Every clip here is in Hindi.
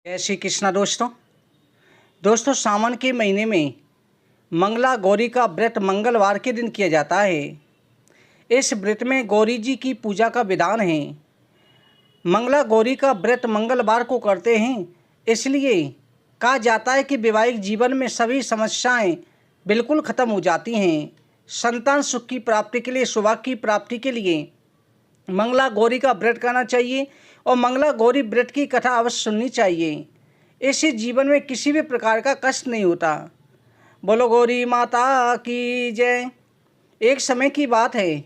जय श्री कृष्णा। दोस्तों सावन के महीने में मंगला गौरी का व्रत मंगलवार के दिन किया जाता है। इस व्रत में गौरी जी की पूजा का विधान है। मंगला गौरी का व्रत मंगलवार को करते हैं, इसलिए कहा जाता है कि वैवाहिक जीवन में सभी समस्याएं बिल्कुल ख़त्म हो जाती हैं। संतान सुख की प्राप्ति के लिए, सौभाग्य की प्राप्ति के लिए मंगला गौरी का व्रत करना चाहिए और मंगला गौरी व्रत की कथा अवश्य सुननी चाहिए। इससे जीवन में किसी भी प्रकार का कष्ट नहीं होता। बोलो गौरी माता की जय। एक समय की बात है,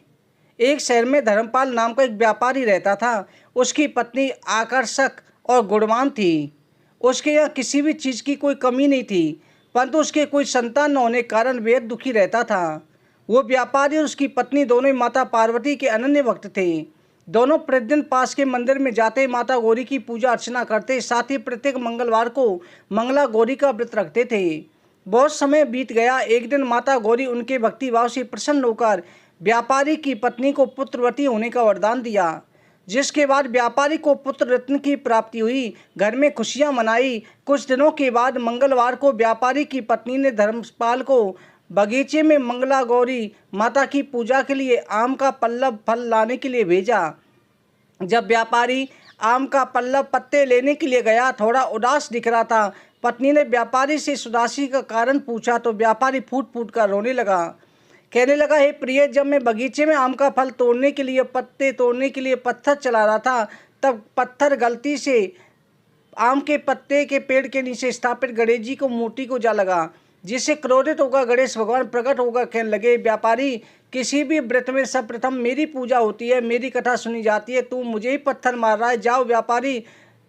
एक शहर में धर्मपाल नाम का एक व्यापारी रहता था। उसकी पत्नी आकर्षक और गुणवान थी। उसके यहाँ किसी भी चीज़ की कोई कमी नहीं थी, परंतु उसके कोई संतान न होने के कारण बेहद दुखी रहता था। वो व्यापारी और उसकी पत्नी दोनों ही माता पार्वती के अनन्य भक्त थे। दोनों प्रतिदिन पास के मंदिर में जाते माता गौरी की पूजा अर्चना करते, साथ ही प्रत्येक मंगलवार को मंगला गौरी का व्रत रखते थे। बहुत समय बीत गया। एक दिन माता गौरी उनके भक्तिभाव से प्रसन्न होकर व्यापारी की पत्नी को पुत्रवती होने का वरदान दिया, जिसके बाद व्यापारी को पुत्र रत्न की प्राप्ति हुई। घर में खुशियां मनाई। कुछ दिनों के बाद मंगलवार को व्यापारी की पत्नी ने धर्मपाल को बगीचे में मंगला गौरी माता की पूजा के लिए आम का पल्लव फल लाने के लिए भेजा। जब व्यापारी आम का पल्लव पत्ते लेने के लिए गया, थोड़ा उदास दिख रहा था। पत्नी ने व्यापारी से इस उदासी का कारण पूछा तो व्यापारी फूट फूट कर रोने लगा। कहने लगा, हे प्रिय, जब मैं बगीचे में आम का फल तोड़ने के लिए, पत्ते तोड़ने के लिए पत्थर चला रहा था, तब पत्थर गलती से आम के पत्ते के पेड़ के नीचे स्थापित गणेश जी को मूर्ति को जा लगा, जिससे क्रोधित होकर गणेश भगवान प्रकट होकर कहने लगे, व्यापारी, किसी भी व्रत में सर्वप्रथम मेरी पूजा होती है, मेरी कथा सुनी जाती है, तू मुझे ही पत्थर मार रहा है। जाओ व्यापारी,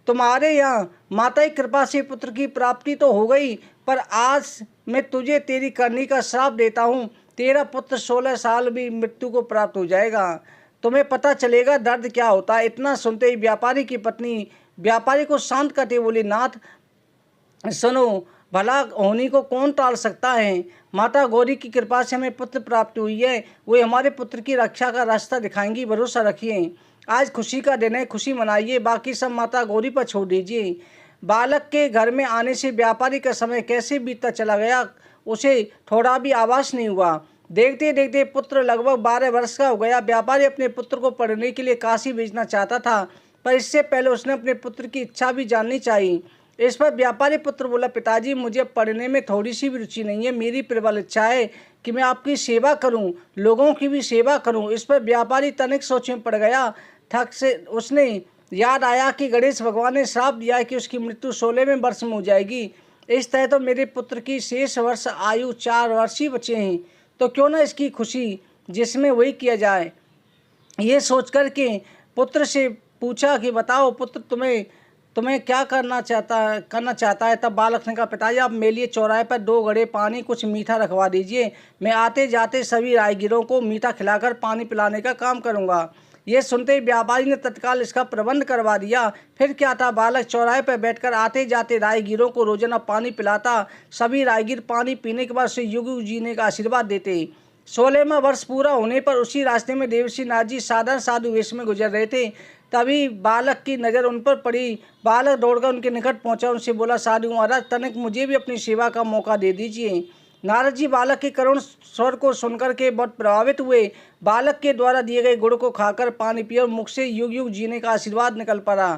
तुम्हारे यहाँ माता की कृपा से पुत्र की प्राप्ति तो हो गई, पर आज मैं तुझे तेरी करनी का श्राप देता हूँ। तेरा पुत्र 16 साल भी मृत्यु को प्राप्त हो जाएगा। तुम्हें पता चलेगा दर्द क्या होता है। इतना सुनते ही व्यापारी की पत्नी व्यापारी को शांत करते बोली, नाथ सुनो, भला होनी को कौन टाल सकता है। माता गौरी की कृपा से हमें पुत्र प्राप्त हुई है। वे हमारे पुत्र की रक्षा का रास्ता दिखाएंगी, भरोसा रखिए। आज खुशी का दिन है, खुशी मनाइए, बाकी सब माता गौरी पर छोड़ दीजिए। बालक के घर में आने से व्यापारी का समय कैसे बीतता चला गया, उसे थोड़ा भी आभास नहीं हुआ। देखते देखते पुत्र लगभग 12 वर्ष का हो गया। व्यापारी अपने पुत्र को पढ़ने के लिए काशी भेजना चाहता था, पर इससे पहले उसने अपने पुत्र की इच्छा भी जाननी चाहिए। इस पर व्यापारी पुत्र बोला, पिताजी, मुझे पढ़ने में थोड़ी सी भी रुचि नहीं है। मेरी प्रबल इच्छा है कि मैं आपकी सेवा करूं, लोगों की भी सेवा करूं। इस पर व्यापारी तनिक सोच में पड़ गया। थक से उसने याद आया कि गणेश भगवान ने श्राप दिया है कि उसकी मृत्यु 16वें वर्ष में हो जाएगी। इस तरह तो मेरे पुत्र की शेष वर्ष आयु 4 वर्ष ही बचे हैं, तो क्यों ना इसकी खुशी जिसमें वही किया जाए। ये सोचकर के पुत्र से पूछा कि बताओ पुत्र, तुम्हें क्या करना चाहता है। तब बालक ने कहा, पिताजी, आप मेरे लिए चौराहे पर 2 घड़े पानी, कुछ मीठा रखवा दीजिए। मैं आते जाते सभी राहगीरों को मीठा खिलाकर पानी पिलाने का काम करूंगा। ये सुनते ही व्यापारी ने तत्काल इसका प्रबंध करवा दिया। फिर क्या था, बालक चौराहे पर बैठकर आते जाते राहगीरों को रोजाना पानी पिलाता। सभी राहगीर पानी पीने के बाद उसे युग युग जीने का आशीर्वाद देते। 16वां वर्ष पूरा होने पर उसी रास्ते में देवर्षि नारद जी साधारण साधु वेश में गुजर रहे थे। तभी बालक की नज़र उन पर पड़ी। बालक दौड़कर उनके निकट पहुंचा, उनसे बोला, साधु महाराज, तनिक मुझे भी अपनी सेवा का मौका दे दीजिए। नारद जी बालक के करुण स्वर को सुनकर के बहुत प्रभावित हुए। बालक के द्वारा दिए गए गुड़ को खाकर पानी पिया और मुख से युग युग जीने का आशीर्वाद निकल पड़ा।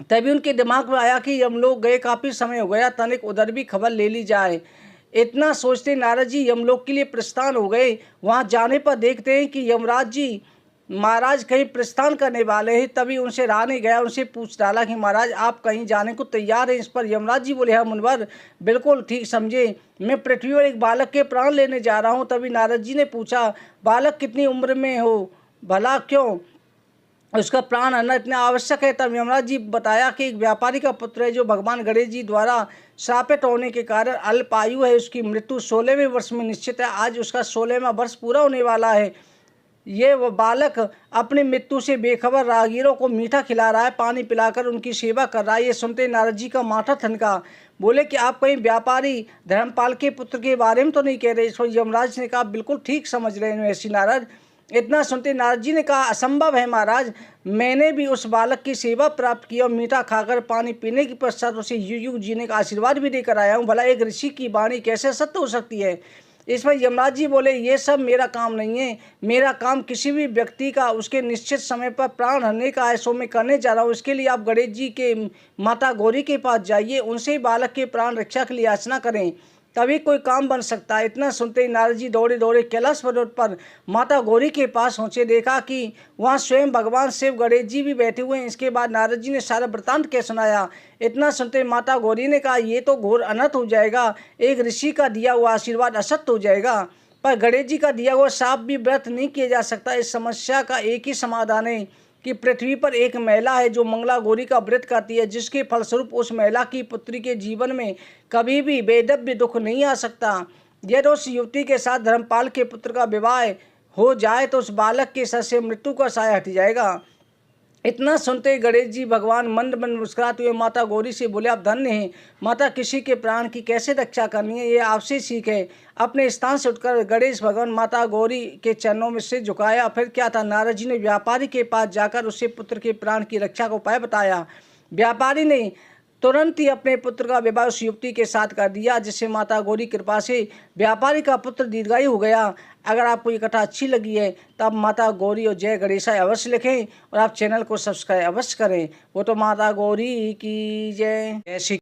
तभी उनके दिमाग में आया कि यमलोक गए काफ़ी समय हो गया, तनिक उधर भी खबर ले ली जाए। इतना सोचते नारद जी यमलोक के लिए प्रस्थान हो गए। वहाँ जाने पर देखते हैं कि यमराज जी महाराज कहीं प्रस्थान करने वाले हैं। तभी उनसे रहा नहीं गया, उनसे पूछ डाला कि महाराज, आप कहीं जाने को तैयार हैं। इस पर यमराज जी बोले, हाँ मुनिवर, बिल्कुल ठीक समझे, मैं पृथ्वी पर एक बालक के प्राण लेने जा रहा हूँ। तभी नारद जी ने पूछा, बालक कितनी उम्र में हो, भला क्यों उसका प्राण आना इतना आवश्यक है। तब यमराज जी बताया कि एक व्यापारी का पुत्र है जो भगवान गणेश जी द्वारा श्रापित होने के कारण अल्पायु है। उसकी मृत्यु 16वें वर्ष में निश्चित है। आज उसका 16वां वर्ष पूरा होने वाला है। ये वो बालक अपनी मृत्यु से बेखबर राहगीरों को मीठा खिला रहा है, पानी पिलाकर उनकी सेवा कर रहा है। ये सुनते नारद जी का माथा ठनका। बोले कि आप कहीं व्यापारी धर्मपाल के पुत्र के बारे में तो नहीं कह रहे। इसको यमराज ने कहा, बिल्कुल ठीक समझ रहे हैं ऐसी नारद। इतना सुनते नारद जी ने कहा, असंभव है महाराज, मैंने भी उस बालक की सेवा प्राप्त की और मीठा खाकर पानी पीने के पश्चात उसे युग युग जीने का आशीर्वाद भी देकर आया हूँ। भला एक ऋषि की वाणी कैसे सत्य हो सकती है? इस पर यमराज जी बोले, ये सब मेरा काम नहीं है। मेरा काम किसी भी व्यक्ति का उसके निश्चित समय पर प्राण हरने का है, सो मैं करने जा रहा हूँ। इसके लिए आप गणेश जी के माता गौरी के पास जाइए, उनसे बालक के प्राण रक्षा के लिए याचना करें, तभी कोई काम बन सकता है। इतना सुनते ही नारद जी दौड़े दौड़े कैलाश पर्वत पर माता गौरी के पास पहुँचे। देखा कि वहाँ स्वयं भगवान शिव गणेश जी भी बैठे हुए हैं। इसके बाद नारद जी ने सारा वृतांत क्या सुनाया। इतना सुनते माता गौरी ने कहा, ये तो घोर अनर्थ हो जाएगा, एक ऋषि का दिया हुआ आशीर्वाद असत्य हो जाएगा। पर गणेश जी का दिया हुआ साफ भी व्रत नहीं किया जा सकता। इस समस्या का एक ही समाधान है कि पृथ्वी पर एक महिला है जो मंगला गौरी का व्रत करती है, जिसके फलस्वरूप उस महिला की पुत्री के जीवन में कभी भी वैधव्य दुख नहीं आ सकता। यदि उस युवती के साथ धर्मपाल के पुत्र का विवाह हो जाए तो उस बालक के सर से मृत्यु का साया हट जाएगा। इतना सुनते ही गणेश जी भगवान मंद मंद मुस्कुराते हुए माता गौरी से बोले, आप धन्य हैं माता, किसी के प्राण की कैसे रक्षा करनी है ये आपसे सीख है। अपने स्थान से उठकर गणेश भगवान माता गौरी के चरणों में से झुकाया। फिर क्या था, नारद जी ने व्यापारी के पास जाकर उससे पुत्र के प्राण की रक्षा का उपाय बताया। व्यापारी ने तुरंत ही अपने पुत्र का विवाह उस युवती के साथ कर दिया, जिससे माता गौरी कृपा से व्यापारी का पुत्र दीर्घायु हो गया। अगर आपको ये कथा अच्छी लगी है तो आप माता गौरी और जय गणेशाय अवश्य लिखें और आप चैनल को सब्सक्राइब अवश्य करें। वो तो माता गौरी की जय। जय श्री